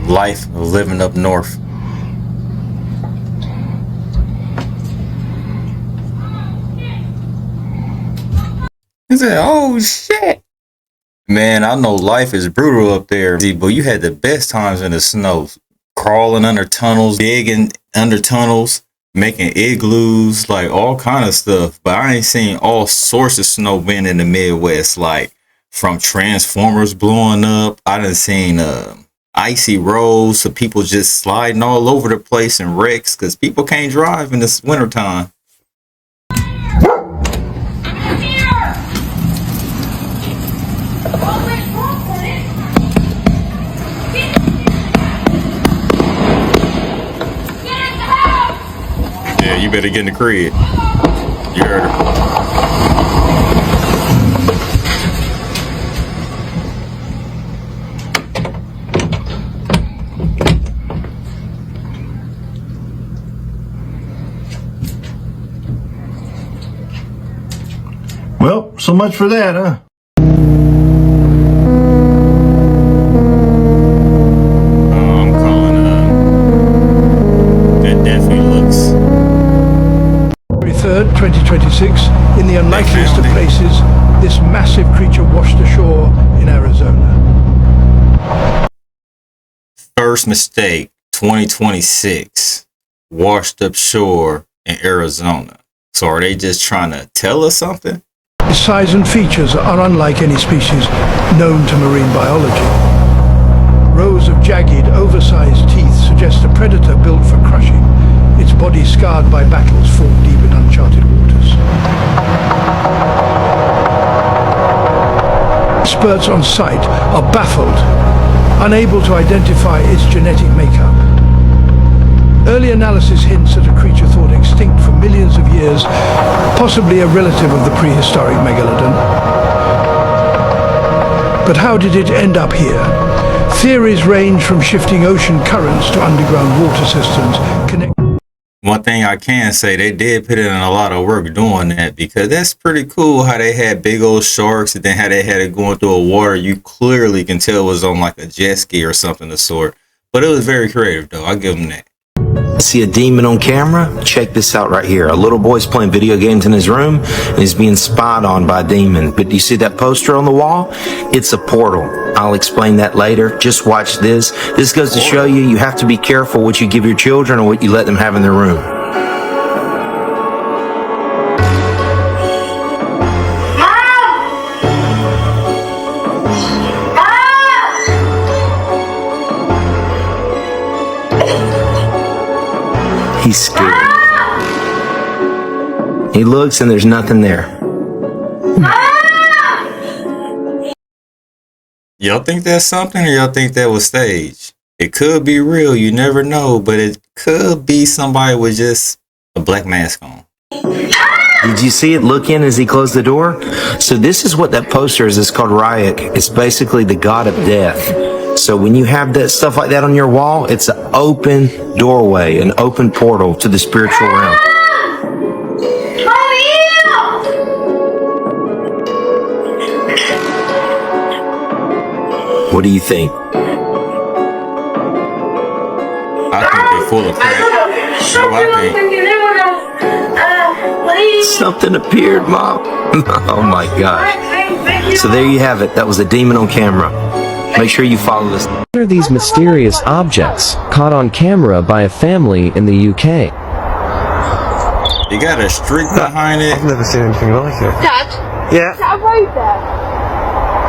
life of living up north. He said, "Oh shit, man! I know life is brutal up there, but you had the best times in the snow, crawling under tunnels, digging under tunnels, making igloos, like all kind of stuff. But I ain't seen all sorts of snow being in the Midwest, like from transformers blowing up. I done seen icy roads, so people just sliding all over the place in wrecks because people can't drive in this wintertime." Yeah, you better get in the crib. You heard her. Well, so much for that, huh? I'm calling that definitely looks. February 3rd, 2026, in the unlikeliest of places, this massive creature washed ashore in Arizona. First mistake, 2026, washed up shore in Arizona. So are they just trying to tell us something? Its size and features are unlike any species known to marine biology. Rows of jagged, oversized teeth suggest a predator built for crushing, its body scarred by battles fought deep in uncharted waters. Experts on site are baffled, unable to identify its genetic makeup. Early analysis hints at a creature thought extinct for millions of years, possibly a relative of the prehistoric megalodon. But how did it end up here? Theories range from shifting ocean currents to underground water systems. One thing I can say, they did put in a lot of work doing that, because that's pretty cool how they had big old sharks and then how they had it going through a water you clearly can tell was on like a jet ski or something of the sort. But it was very creative though, I'll give them that. See a demon on camera? Check this out right here. A little boy's playing video games in his room and he's being spied on by a demon. But do you see that poster on the wall? It's a portal. I'll explain that later. Just watch this. This goes to show you have to be careful what you give your children or what you let them have in their room. He's scared. He looks and there's nothing there. Y'all think that's something, or y'all think that was staged? It could be real, you never know, but it could be somebody with just a black mask on. Did you see it look in as he closed the door? So this is what that poster is. It's called Ryuk. It's basically the god of death. So when you have that stuff like that on your wall, it's an open doorway, an open portal to the spiritual realm. What do you think? I think they're full of crap. So I think. Something appeared, Mom. Oh my gosh. So there you have it. That was a demon on camera. Make sure you follow this. What are these mysterious objects caught on camera by a family in the UK? You got a streak behind it. I've never seen anything like it. Dad? Yeah? Is that a road there?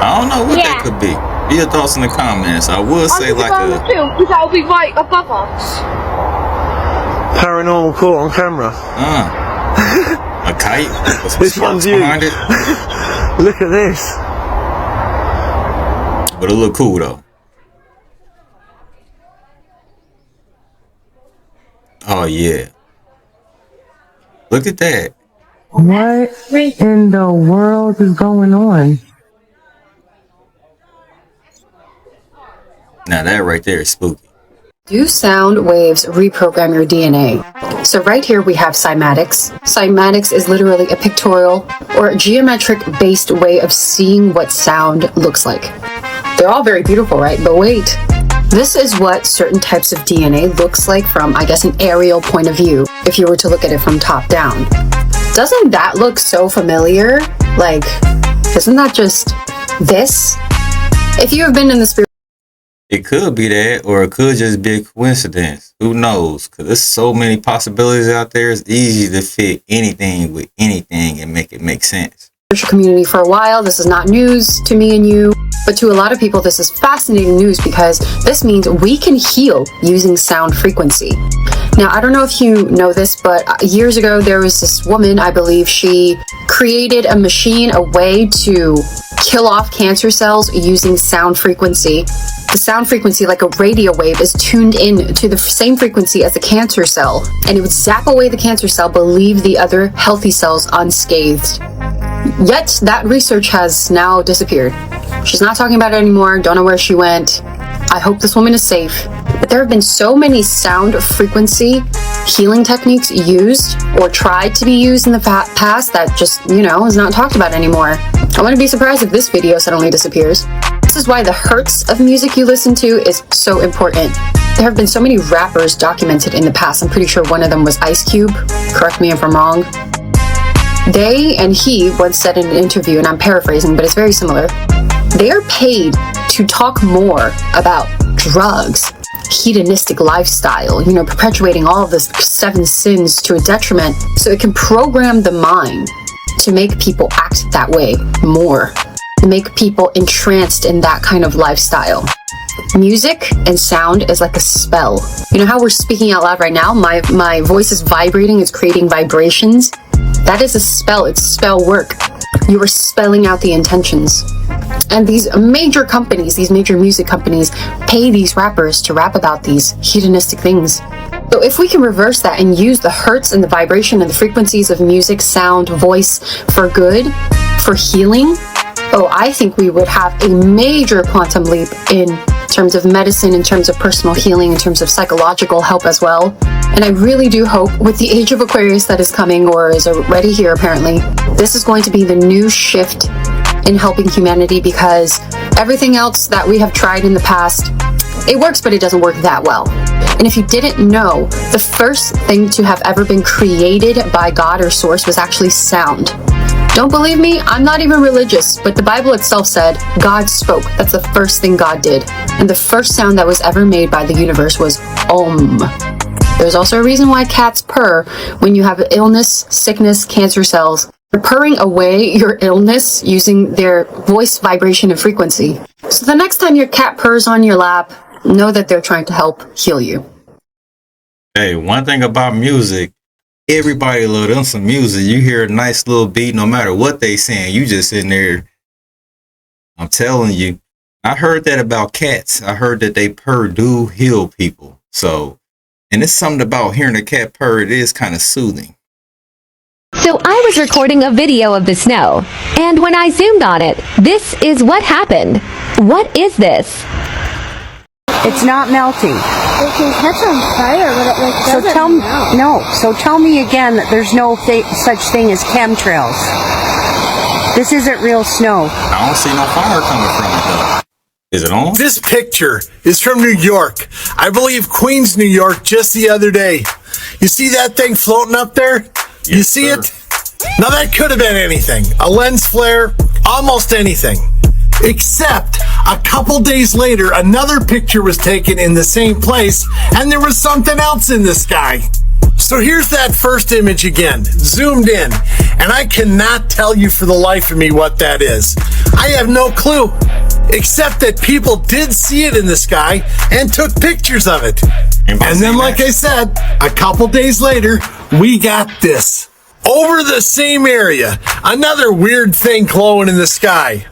I don't know what that could be. Leave your thoughts in the comments. I would say like a... because that'll be right above us. Paranormal caught on camera. A kite with some This one's sparks you. behind it. Look at this. But it look cool though. Oh yeah. Look at that. What in the world is going on? Now that right there is spooky. Do sound waves reprogram your DNA? So right here we have cymatics. Cymatics is literally a pictorial or geometric-based way of seeing what sound looks like. They're all very beautiful, right? But wait, This is what certain types of DNA looks like from, I guess, an aerial point of view, if you were to look at it from top down. Doesn't that look so familiar? Like, isn't that just this? If you have been in the spirit, It could be that, or it could just be a coincidence. Who knows? Because there's so many possibilities out there. It's easy to fit anything with anything and make it make sense. community for a while, this is not news to me and you, but to a lot of people this is fascinating news because this means we can heal using sound frequency. Now, I don't know if you know this, but years ago there was this woman, I believe she created a machine, a way to kill off cancer cells using sound frequency. The sound frequency, like a radio wave, is tuned in to the same frequency as the cancer cell, and it would zap away the cancer cell but leave the other healthy cells unscathed. Yet that research has now disappeared. She's not talking about it anymore. Don't know where she went. I hope this woman is safe. But there have been so many sound frequency healing techniques used or tried to be used in the past that just, is not talked about anymore. I wouldn't be surprised if this video suddenly disappears. This is why the hertz of music you listen to is so important. There have been so many rappers documented in the past. I'm pretty sure one of them was Ice Cube. Correct me if I'm wrong. They and he once said in an interview, and I'm paraphrasing, but it's very similar, they are paid to talk more about drugs, hedonistic lifestyle, perpetuating all of the 7 sins to a detriment, so it can program the mind to make people act that way more, make people entranced in that kind of lifestyle. Music and sound is like a spell. You know how we're speaking out loud right now? My voice is vibrating, it's creating vibrations. That is a spell, it's spell work. You are spelling out the intentions. And these major companies, these major music companies, pay these rappers to rap about these hedonistic things. So if we can reverse that and use the hertz and the vibration and the frequencies of music, sound, voice for good, for healing, I think we would have a major quantum leap in terms of medicine, in terms of personal healing, in terms of psychological help as well. And I really do hope with the age of Aquarius that is coming, or is already here apparently, this is going to be the new shift in helping humanity, because everything else that we have tried in the past, it works, but it doesn't work that well. And if you didn't know, the first thing to have ever been created by God or source was actually sound. Don't believe me? I'm not even religious, but the Bible itself said God spoke. That's the first thing God did. And the first sound that was ever made by the universe was Om. There's also a reason why cats purr when you have illness, sickness, cancer cells. They're purring away your illness using their voice vibration and frequency. So the next time your cat purrs on your lap, know that they're trying to help heal you. Hey, one thing about music, everybody love them some music. You hear a nice little beat, no matter what they saying, you just in there. I'm telling you, I heard that about cats. I heard that they purr do heal people. So, and it's something about hearing a cat purr, it is kind of soothing. So I was recording a video of the snow, and when I zoomed on it, this is what happened. What is this? It's not melting. It can catch on fire, but it doesn't melt. So tell me again that there's no such thing as chemtrails. This isn't real snow. I don't see no fire coming from it though. Is it on? This picture is from New York. I believe Queens, New York, just the other day. You see that thing floating up there? You see it? Now that could have been anything. A lens flare, almost anything. Except a couple days later, another picture was taken in the same place, and there was something else in the sky. So here's that first image again, zoomed in, and I cannot tell you for the life of me what that is. I have no clue, except that people did see it in the sky and took pictures of it. And then, like I said, a couple days later, we got this. Over the same area, another weird thing glowing in the sky.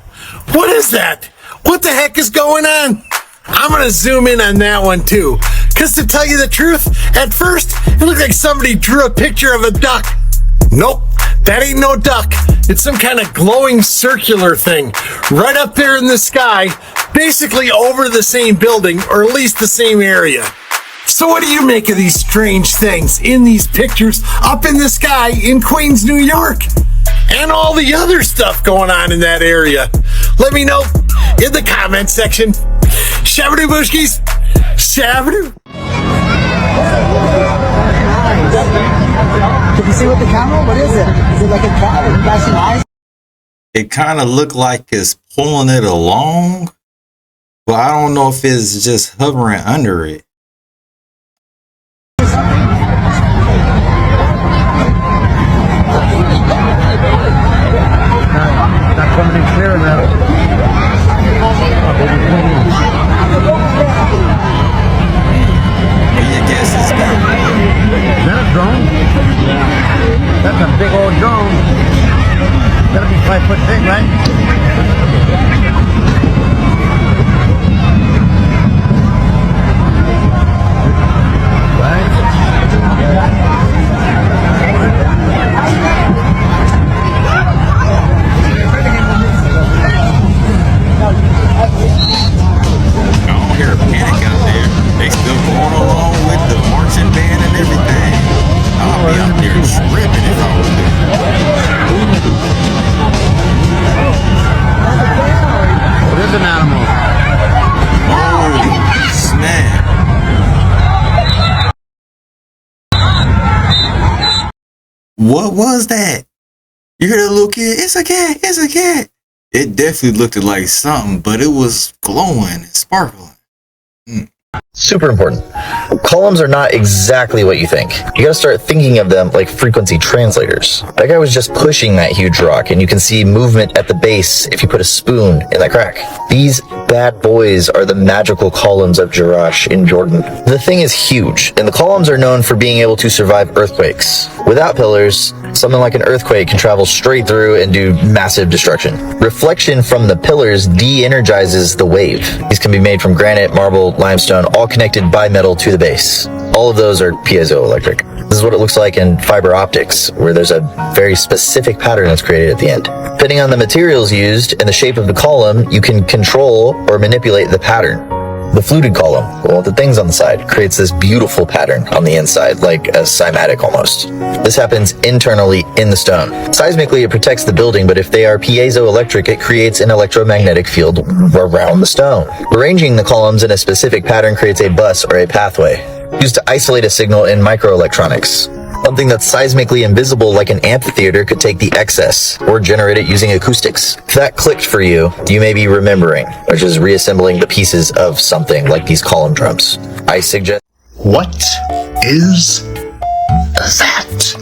What is that? What the heck is going on? I'm going to zoom in on that one too. Because to tell you the truth, at first, it looked like somebody drew a picture of a duck. Nope, that ain't no duck. It's some kind of glowing circular thing right up there in the sky, basically over the same building, or at least the same area. So what do you make of these strange things in these pictures up in the sky in Queens, New York? And all the other stuff going on in that area? Let me know in the comment section. Shabadoo Bushkies, Shabba. Can you see with the camera? What is it? Is it like a cat with flashing eyes? It kind of looked like it's pulling it along, but I don't know if it's just hovering under it. Not coming in clear enough. What your guess is now? Is that a drone? That's a big old drone. Gotta be 5 foot big, right? I don't hear a panic out there. They still going along with the marching band and everything. I'll be out there tripping if I was there. It is an animal. Oh, snap. What was that? You hear that little kid? It's a cat. It's a cat. It definitely looked like something, but it was glowing and sparkling. Super important. Columns are not exactly what you think. You gotta start thinking of them like frequency translators. That guy was just pushing that huge rock, and you can see movement at the base if you put a spoon in that crack. These bad boys are the magical columns of Jerash in Jordan. The thing is huge, and the columns are known for being able to survive earthquakes. Without pillars, something like an earthquake can travel straight through and do massive destruction. Reflection from the pillars de-energizes the wave. These can be made from granite, marble, limestone, all connected by metal to the base. All of those are piezoelectric. This is what it looks like in fiber optics, where there's a very specific pattern that's created at the end. Depending on the materials used and the shape of the column, you can control or manipulate the pattern. The fluted column, the one with the things on the side, creates this beautiful pattern on the inside, like a cymatic almost. This happens internally in the stone. Seismically, it protects the building, but if they are piezoelectric, it creates an electromagnetic field around the stone. Arranging the columns in a specific pattern creates a bus or a pathway, used to isolate a signal in microelectronics. Something that's seismically invisible like an amphitheater could take the excess or generate it using acoustics. If that clicked for you, you may be remembering, which is reassembling the pieces of something like these column drums. I suggest... What is that?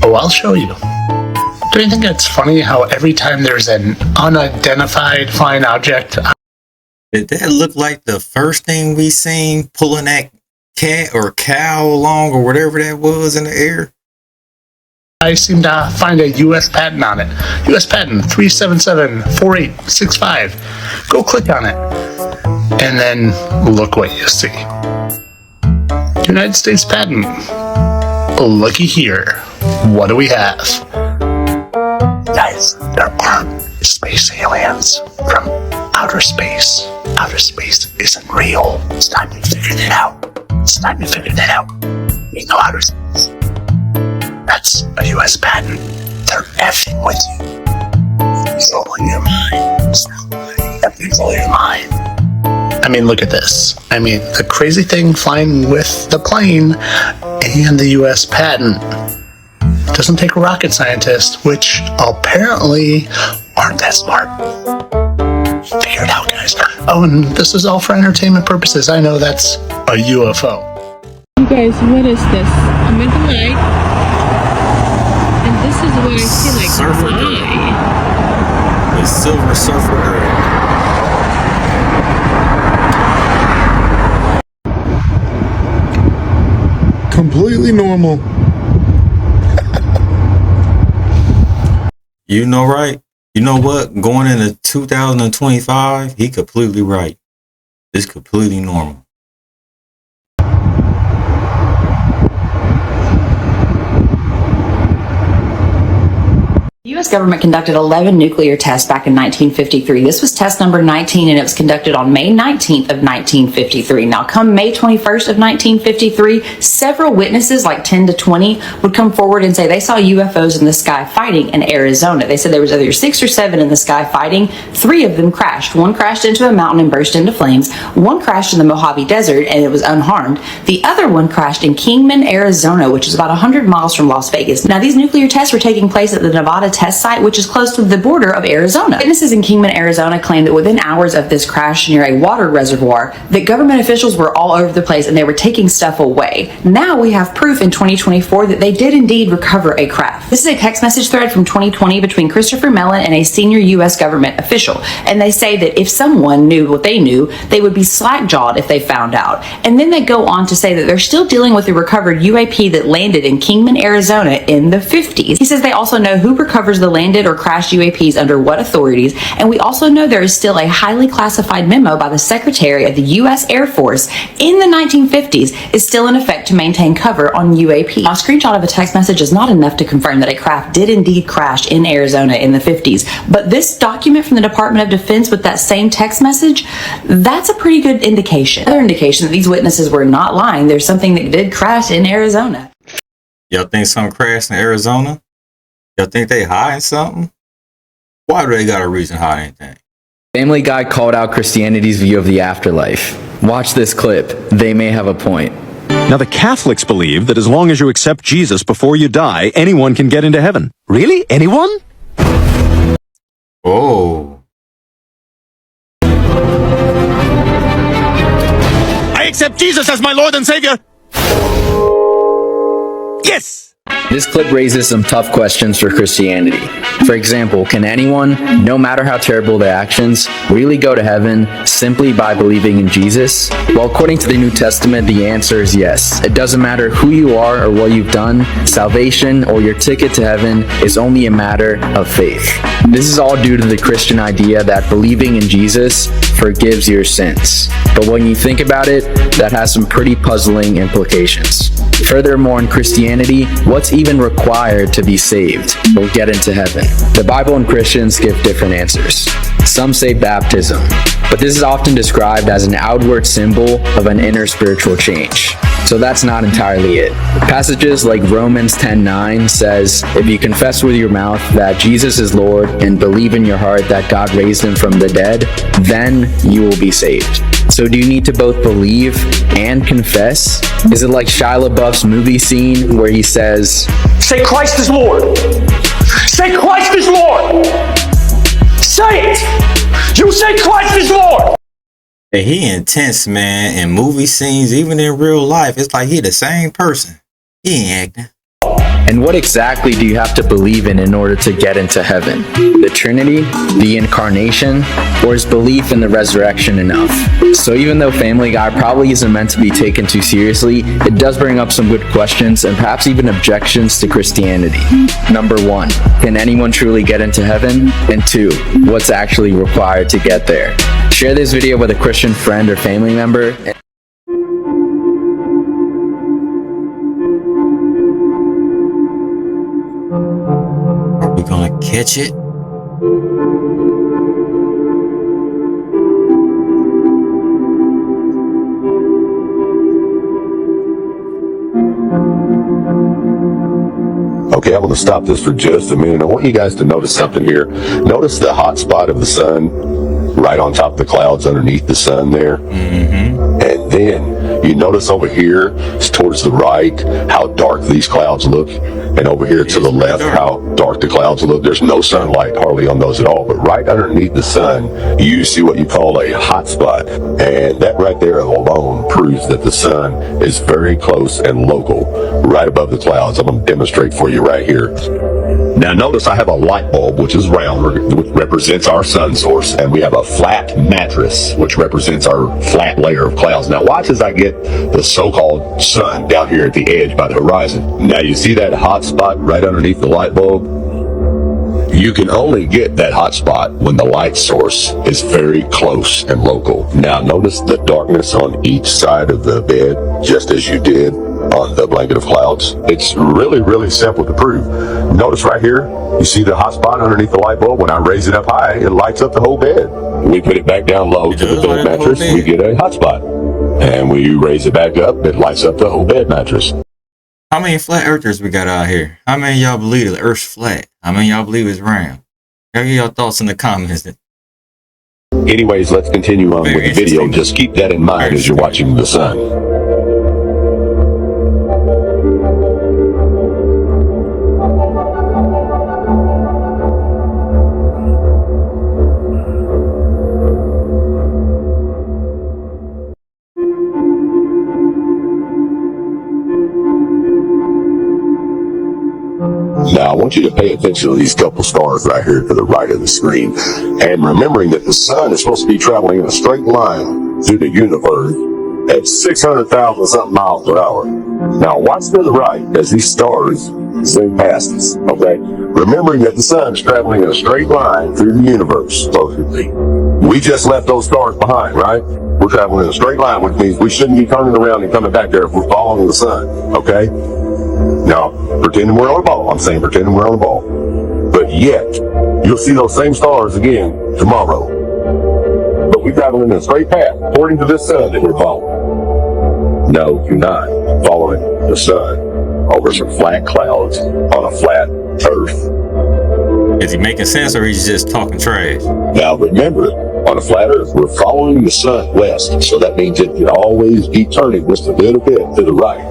Oh, I'll show you. Do you think it's funny how every time there's an unidentified flying object... Did that look like the first thing we seen pulling that cat or cow along or whatever that was in the air? I seem to find a U.S. patent on it. U.S. patent 3774865. Go click on it. And then look what you see. United States patent. Looky here. What do we have? Guys, there are space aliens from outer space. Outer space isn't real. It's time we figured it out. It's time we figured it out. We know outer space. That's a U.S. patent. They're effing with you. Controlling your mind. Controlling your mind. I mean, look at this. I mean, the crazy thing flying with the plane and the U.S. patent. Doesn't take a rocket scientist, which apparently aren't that smart. Figure it out, guys. Oh, and this is all for entertainment purposes. I know that's a UFO. You guys, what is this? I'm in the light, and this is what I see like. Surfer girl. The Silver Surfer girl. Completely normal. You know, right? You know what? Going into 2025, he completely right. It's completely normal. The U.S. government conducted 11 nuclear tests back in 1953. This was test number 19, and it was conducted on May 19th of 1953. Now, come May 21st of 1953, several witnesses, like 10 to 20, would come forward and say they saw UFOs in the sky fighting in Arizona. They said there was either 6 or 7 in the sky fighting. 3 of them crashed. One crashed into a mountain and burst into flames. One crashed in the Mojave Desert, and it was unharmed. The other one crashed in Kingman, Arizona, which is about 100 miles from Las Vegas. Now, these nuclear tests were taking place at the Nevada test site, which is close to the border of Arizona. Witnesses in Kingman, Arizona claimed that within hours of this crash near a water reservoir, that government officials were all over the place and they were taking stuff away. Now we have proof in 2024 that they did indeed recover a craft. This is a text message thread from 2020 between Christopher Mellon and a senior U.S. government official. And they say that if someone knew what they knew, they would be slack-jawed if they found out. And then they go on to say that they're still dealing with the recovered UAP that landed in Kingman, Arizona in the 50s. He says they also know who recovers the landed or crashed UAPs under what authorities, and we also know there is still a highly classified memo by the Secretary of the U.S. Air Force in the 1950s is still in effect to maintain cover on UAP. Now, a screenshot of a text message is not enough to confirm that a craft did indeed crash in Arizona in the 50s, but this document from the Department of Defense with that same text message, that's a pretty good indication. Another indication that these witnesses were not lying. There's something that did crash in Arizona. Y'all think something crashed in Arizona? Y'all think they hiding something? Why do they got a reason to hide anything? Family Guy called out Christianity's view of the afterlife. Watch this clip. They may have a point. Now, the Catholics believe that as long as you accept Jesus before you die, anyone can get into heaven. Really? Anyone? Oh. I accept Jesus as my Lord and Savior. Yes! This clip raises some tough questions for Christianity. For example, can anyone, no matter how terrible their actions, really go to heaven simply by believing in Jesus? Well, according to the New Testament, the answer is yes. It doesn't matter who you are or what you've done, salvation or your ticket to heaven is only a matter of faith. This is all due to the Christian idea that believing in Jesus forgives your sins. But when you think about it, that has some pretty puzzling implications. Furthermore, in Christianity, what's even required to be saved or get into heaven? The Bible and Christians give different answers. Some say baptism, but this is often described as an outward symbol of an inner spiritual change. So that's not entirely it. Passages like Romans 10:9 says, if you confess with your mouth that Jesus is Lord and believe in your heart that God raised him from the dead, then you will be saved. So do you need to both believe and confess? Is it like Shia LaBeouf's movie scene where he says, Say Christ is Lord! Say Christ is Lord! Say it! You say Christ is Lord! Hey, he intense, man. In movie scenes, even in real life, it's like he the same person. He ain't acting. And what exactly do you have to believe in order to get into heaven? The Trinity, the Incarnation, or is belief in the resurrection enough? So even though Family Guy probably isn't meant to be taken too seriously, it does bring up some good questions and perhaps even objections to Christianity. Number 1, can anyone truly get into heaven? And 2, what's actually required to get there? Share this video with a Christian friend or family member. Are we gonna catch it? Okay, I'm going to stop this for just a minute. I want you guys to notice something here. Notice the hot spot of the sun right on top of the clouds underneath the sun there. And then you notice over here towards the right how dark these clouds look, and over here to the left how dark the clouds look. There's no sunlight hardly on those at all, but right underneath the sun you see what you call a hot spot, and that right there alone proves that the sun is very close and local right above the clouds. I'm going to demonstrate for you right here. Now notice I have a light bulb which is round, which represents our sun source, and we have a flat mattress which represents our flat layer of clouds. Now watch as I get the so-called sun down here at the edge by the horizon. Now you see that hot spot right underneath the light bulb? You can only get that hot spot when the light source is very close and local. Now notice the darkness on each side of the bed, just as you did on the blanket of clouds? It's really, really simple to prove. Notice right here, you see the hot spot underneath the light bulb? When I raise it up high, it lights up the whole bed. We put it back down low to the bed mattress, we get a hot spot. And when you raise it back up, it lights up the whole bed mattress. How many flat earthers we got out here? How many of y'all believe the earth's flat? How many of y'all believe it's round? Give your thoughts in the comments. Anyways, let's continue on with the video. Just keep that in mind as you're watching the sun. Now, I want you to pay attention to these couple stars right here to the right of the screen. And remembering that the sun is supposed to be traveling in a straight line through the universe at 600,000 something miles per hour. Now, watch to the right as these stars zoom past us, okay? Remembering that the sun is traveling in a straight line through the universe, supposedly. We just left those stars behind, right? We're traveling in a straight line, which means we shouldn't be turning around and coming back there if we're following the sun, okay? Now, pretending we're on a ball. I'm saying pretending we're on a ball. But yet, you'll see those same stars again tomorrow. But we're traveling in a straight path, according to this sun that we're following. No, you're not following the sun over some flat clouds on a flat earth. Is he making sense or he's just talking trash? Now remember, on a flat earth, we're following the sun west. So that means it can always be turning just a little bit to the right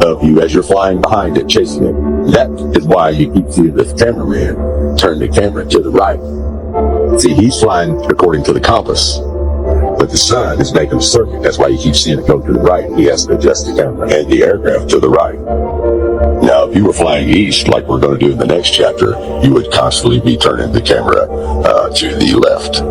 of you as you're flying behind it, chasing it. That is why you keep seeing this cameraman turn the camera to the right. See, he's flying according to the compass, but the sun is making a circuit. That's why you keep seeing it go to the right. He has to adjust the camera and the aircraft to the right. Now, if you were flying east, like we're going to do in the next chapter, you would constantly be turning the camera to the left.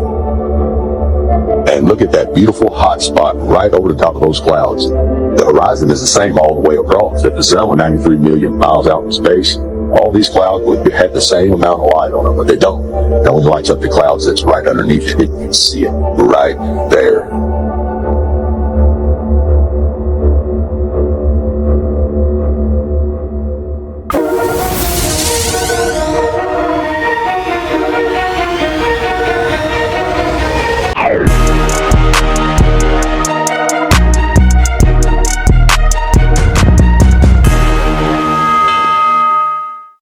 And look at that beautiful hot spot right over the top of those clouds. The horizon is the same all the way across. If the sun were 93 million miles out in space, all these clouds would have the same amount of light on them, but they don't. It only lights up the clouds that's right underneath it. You can see it right there.